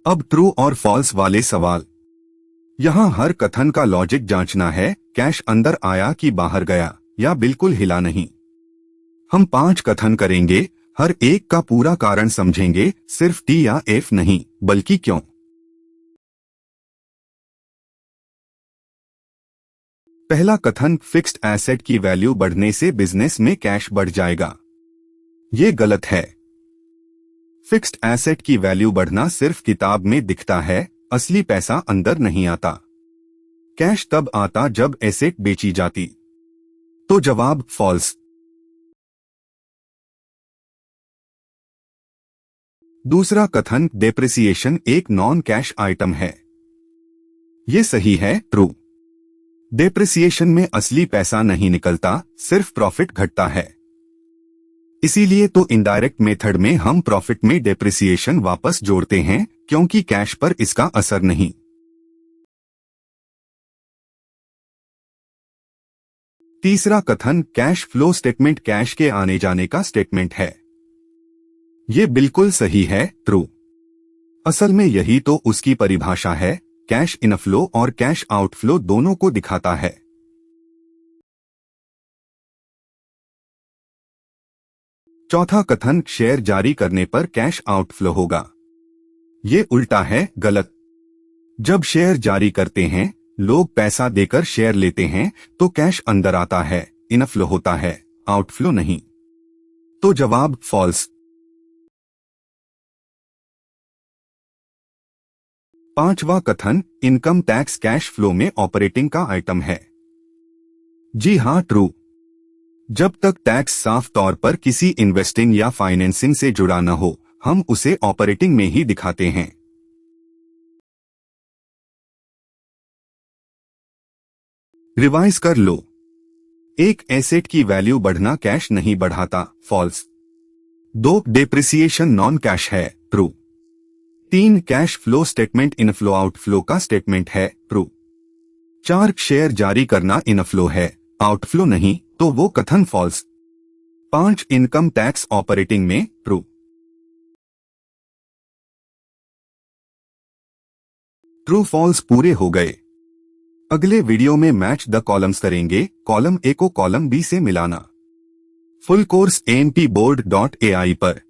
अब ट्रू और फॉल्स वाले सवाल। यहाँ हर कथन का लॉजिक जांचना है, कैश अंदर आया कि बाहर गया या बिल्कुल हिला नहीं। हम 5 कथन करेंगे, हर एक का पूरा कारण समझेंगे, सिर्फ टी या एफ नहीं बल्कि क्यों। पहला कथन, फिक्स्ड एसेट की वैल्यू बढ़ने से बिजनेस में कैश बढ़ जाएगा। ये गलत है। फिक्स्ड एसेट की वैल्यू बढ़ना सिर्फ किताब में दिखता है, असली पैसा अंदर नहीं आता। कैश तब आता जब एसेट बेची जाती। तो जवाब फॉल्स। दूसरा कथन, डेप्रिसिएशन एक नॉन कैश आइटम है। ये सही है, ट्रू। डेप्रिसिएशन में असली पैसा नहीं निकलता, सिर्फ प्रॉफिट घटता है। इसीलिए तो इनडायरेक्ट मेथड में हम प्रॉफिट में डेप्रिसिएशन वापस जोड़ते हैं, क्योंकि कैश पर इसका असर नहीं। तीसरा कथन, कैश फ्लो स्टेटमेंट कैश के आने जाने का स्टेटमेंट है। ये बिल्कुल सही है, ट्रू। असल में यही तो उसकी परिभाषा है, कैश इनफ्लो और कैश आउटफ्लो दोनों को दिखाता है। चौथा कथन, शेयर जारी करने पर कैश आउटफ्लो होगा। ये उल्टा है, गलत। जब शेयर जारी करते हैं, लोग पैसा देकर शेयर लेते हैं, तो कैश अंदर आता है, इनफ्लो होता है, आउटफ्लो नहीं। तो जवाब फॉल्स। पांचवा कथन, इनकम टैक्स कैश फ्लो में ऑपरेटिंग का आइटम है। जी हां, ट्रू। जब तक टैक्स साफ तौर पर किसी इन्वेस्टिंग या फाइनेंसिंग से जुड़ा न हो, हम उसे ऑपरेटिंग में ही दिखाते हैं। रिवाइज कर लो। एक एसेट की वैल्यू बढ़ना कैश नहीं बढ़ाता, फॉल्स। 2 डेप्रिसिएशन नॉन कैश है, true. 3 cash flow statement inflow outflow का स्टेटमेंट है, ट्रू। 4 शेयर जारी करना इनफ्लो है, आउटफ्लो नहीं, तो वो कथन फॉल्स। 5 इनकम टैक्स ऑपरेटिंग में, ट्रू। ट्रू फॉल्स पूरे हो गए। अगले वीडियो में मैच द कॉलम्स करेंगे, कॉलम ए को कॉलम बी से मिलाना। फुल कोर्स ANPboard.ai पर।